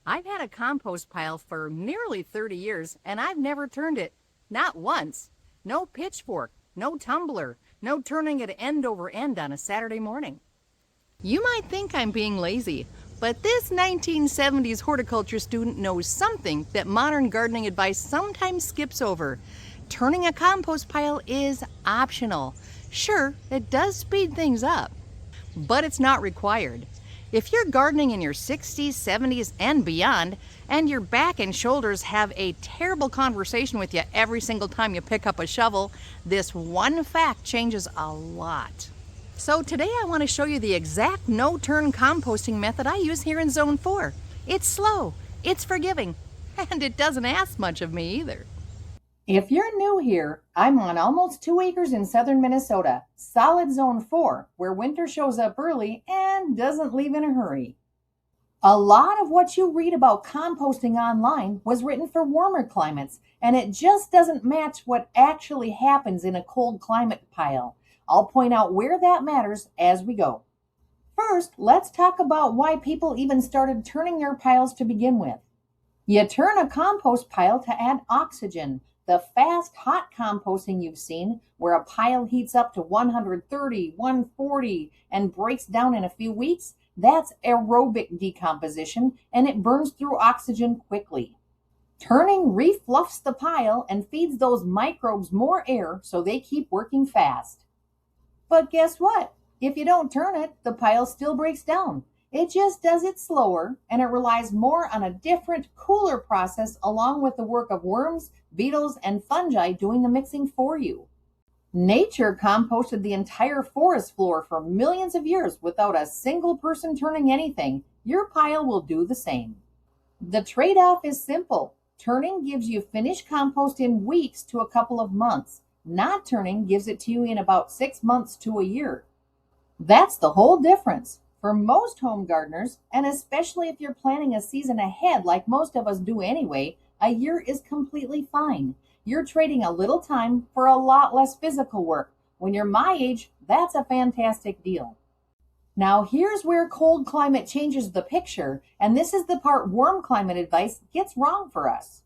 I've had a compost pile for nearly 30 years and I've never turned it. Not once. No pitchfork, no tumbler, no turning it end over end on a Saturday morning. You might think I'm being lazy, but this 1970s horticulture student knows something that modern gardening advice sometimes skips over. Turning a compost pile is optional. Sure, it does speed things up, but it's not required. If you're gardening in your 60s, 70s, and beyond, and your back and shoulders have a terrible conversation with you every single time you pick up a shovel, this one fact changes a lot. So today I want to show you the exact no-turn composting method I use here in Zone 4. It's slow, it's forgiving, and it doesn't ask much of me either. If you're new here, I'm on almost 2 acres in southern Minnesota, solid Zone 4, where winter shows up early and doesn't leave in a hurry. A lot of what you read about composting online was written for warmer climates, and it just doesn't match what actually happens in a cold climate pile. I'll point out where that matters as we go. First, let's talk about why people even started turning their piles to begin with. You turn a compost pile to add oxygen. The fast, hot composting you've seen, where a pile heats up to 130, 140, and breaks down in a few weeks, that's aerobic decomposition, and it burns through oxygen quickly. Turning refluffs the pile and feeds those microbes more air so they keep working fast. But guess what? If you don't turn it, the pile still breaks down. It just does it slower, and it relies more on a different, cooler process along with the work of worms, beetles, and fungi doing the mixing for you. Nature composted the entire forest floor for millions of years without a single person turning anything. Your pile will do the same. The trade-off is simple. Turning gives you finished compost in weeks to a couple of months. Not turning gives it to you in about 6 months to a year. That's the whole difference. For most home gardeners, and especially if you're planning a season ahead like most of us do anyway, a year is completely fine. You're trading a little time for a lot less physical work. When you're my age, that's a fantastic deal. Now here's where cold climate changes the picture, and this is the part warm climate advice gets wrong for us.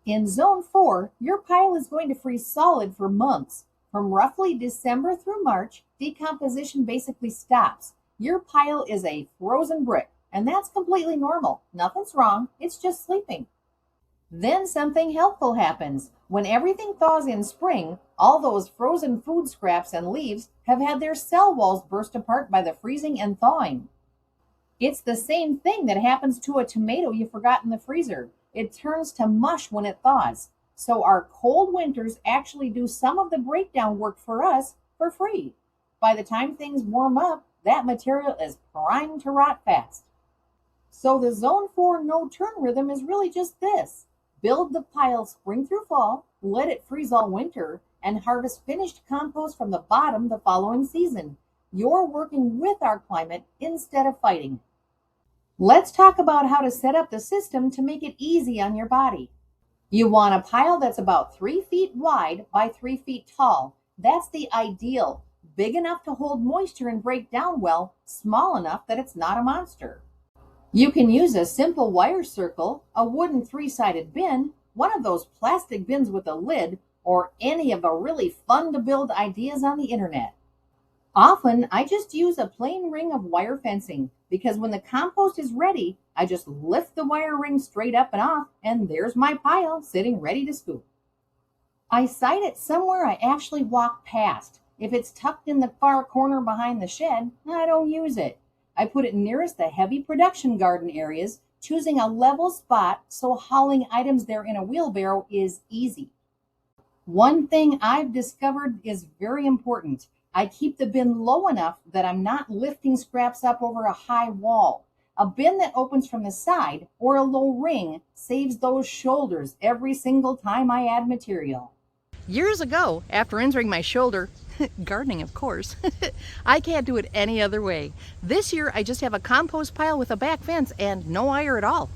In Zone 4, your pile is going to freeze solid for months. From roughly December through March, decomposition basically stops. Your pile is a frozen brick, and that's completely normal. Nothing's wrong, it's just sleeping. Then something helpful happens. When everything thaws in spring, all those frozen food scraps and leaves have had their cell walls burst apart by the freezing and thawing. It's the same thing that happens to a tomato you forgot in the freezer. It turns to mush when it thaws. So our cold winters actually do some of the breakdown work for us for free. By the time things warm up, that material is primed to rot fast. So the Zone 4 no-turn rhythm is really just this. Build the pile spring through fall, let it freeze all winter, and harvest finished compost from the bottom the following season. You're working with our climate instead of fighting. Let's talk about how to set up the system to make it easy on your body. You want a pile that's about 3 feet wide by 3 feet tall. That's the ideal. Big enough to hold moisture and break down well, small enough that it's not a monster. You can use a simple wire circle, a wooden 3-sided bin, one of those plastic bins with a lid, or any of the really fun to build ideas on the internet. Often, I just use a plain ring of wire fencing because when the compost is ready, I just lift the wire ring straight up and off, and there's my pile sitting ready to scoop. I site it somewhere I actually walk past. If it's tucked in the far corner behind the shed, I don't use it. I put it nearest the heavy production garden areas, choosing a level spot so hauling items there in a wheelbarrow is easy. One thing I've discovered is very important. I keep the bin low enough that I'm not lifting scraps up over a high wall. A bin that opens from the side or a low ring saves those shoulders every single time I add material. Years ago, after injuring my shoulder, gardening of course, I can't do it any other way. This year I just have a compost pile with a back fence and no wire at all.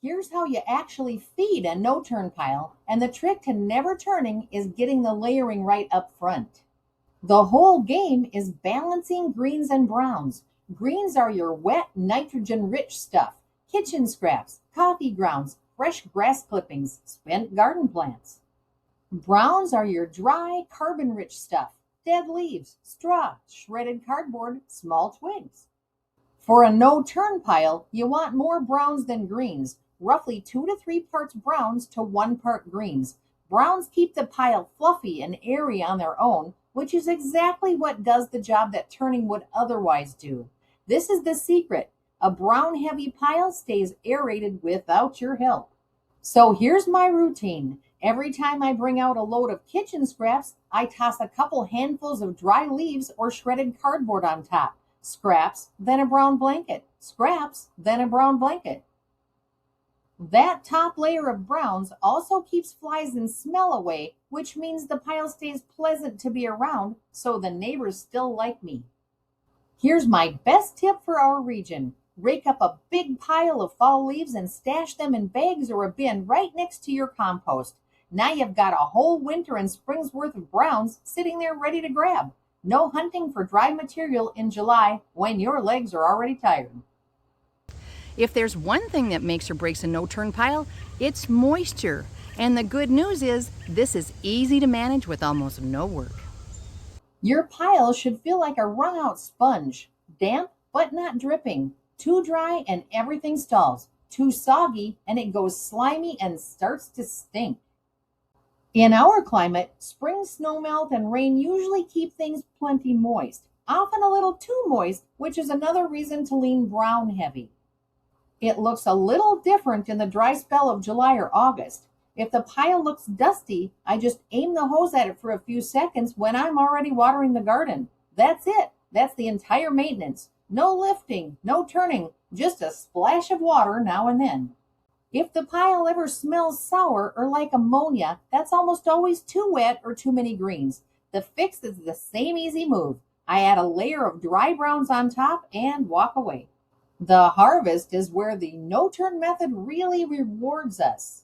Here's how you actually feed a no-turn pile, and the trick to never turning is getting the layering right up front. The whole game is balancing greens and browns. Greens are your wet, nitrogen-rich stuff. kitchen scraps, coffee grounds, fresh grass clippings, spent garden plants. Browns are your dry, carbon-rich stuff, dead leaves, straw, shredded cardboard, small twigs. For a no-turn pile, you want more browns than greens, roughly 2 to 3 parts browns to 1 part greens. Browns keep the pile fluffy and airy on their own, which is exactly what does the job that turning would otherwise do. This is the secret. A brown-heavy pile stays aerated without your help. So here's my routine. Every time I bring out a load of kitchen scraps, I toss a couple handfuls of dry leaves or shredded cardboard on top. Scraps, then a brown blanket. Scraps, then a brown blanket. That top layer of browns also keeps flies and smell away, which means the pile stays pleasant to be around, so the neighbors still like me. Here's my best tip for our region. Rake up a big pile of fall leaves and stash them in bags or a bin right next to your compost. Now you've got a whole winter and spring's worth of browns sitting there ready to grab. No hunting for dry material in July when your legs are already tired. If there's one thing that makes or breaks a no-turn pile, it's moisture. And the good news is this is easy to manage with almost no work. Your pile should feel like a wrung-out sponge. Damp, but not dripping. Too dry and everything stalls. Too soggy and it goes slimy and starts to stink. In our climate, spring snowmelt and rain usually keep things plenty moist, often a little too moist, which is another reason to lean brown heavy. It looks a little different in the dry spell of July or August. If the pile looks dusty, I just aim the hose at it for a few seconds when I'm already watering the garden. That's it. That's the entire maintenance. No lifting, no turning, just a splash of water now and then. If the pile ever smells sour or like ammonia, that's almost always too wet or too many greens. The fix is the same easy move. I add a layer of dry browns on top and walk away. The harvest is where the no-turn method really rewards us.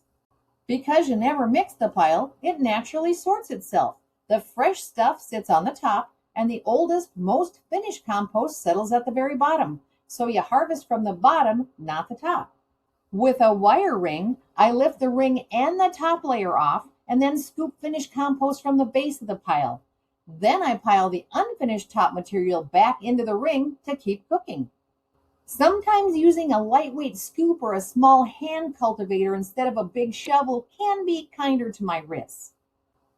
Because you never mix the pile, it naturally sorts itself. The fresh stuff sits on the top, and the oldest, most finished compost settles at the very bottom. So you harvest from the bottom, not the top. With a wire ring, I lift the ring and the top layer off, and then scoop finished compost from the base of the pile. Then I pile the unfinished top material back into the ring to keep cooking. Sometimes using a lightweight scoop or a small hand cultivator instead of a big shovel can be kinder to my wrists.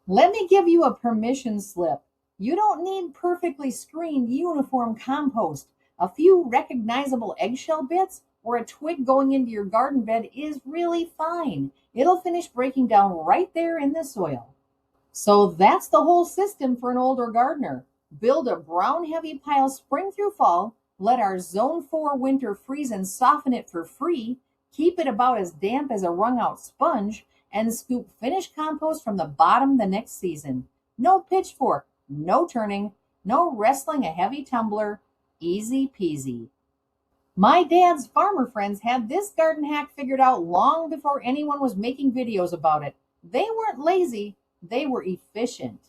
Let me give you a permission slip. You don't need perfectly screened uniform compost. A few recognizable eggshell bits or a twig going into your garden bed is really fine. It'll finish breaking down right there in the soil. So that's the whole system for an older gardener. Build a brown heavy pile spring through fall. Let our Zone 4 winter freeze and soften it for free, keep it about as damp as a wrung-out sponge, and scoop finished compost from the bottom the next season. No pitchfork, no turning, no wrestling a heavy tumbler, easy peasy. My dad's farmer friends had this garden hack figured out long before anyone was making videos about it. They weren't lazy, they were efficient.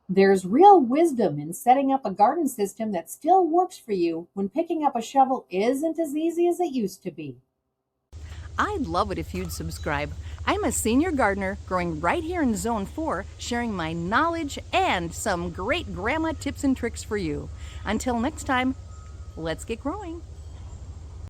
There's real wisdom in setting up a garden system that still works for you when picking up a shovel isn't as easy as it used to be. I'd love it if you'd subscribe. I'm a senior gardener growing right here in Zone 4, sharing my knowledge and some great grandma tips and tricks for you. Until next time, let's get growing.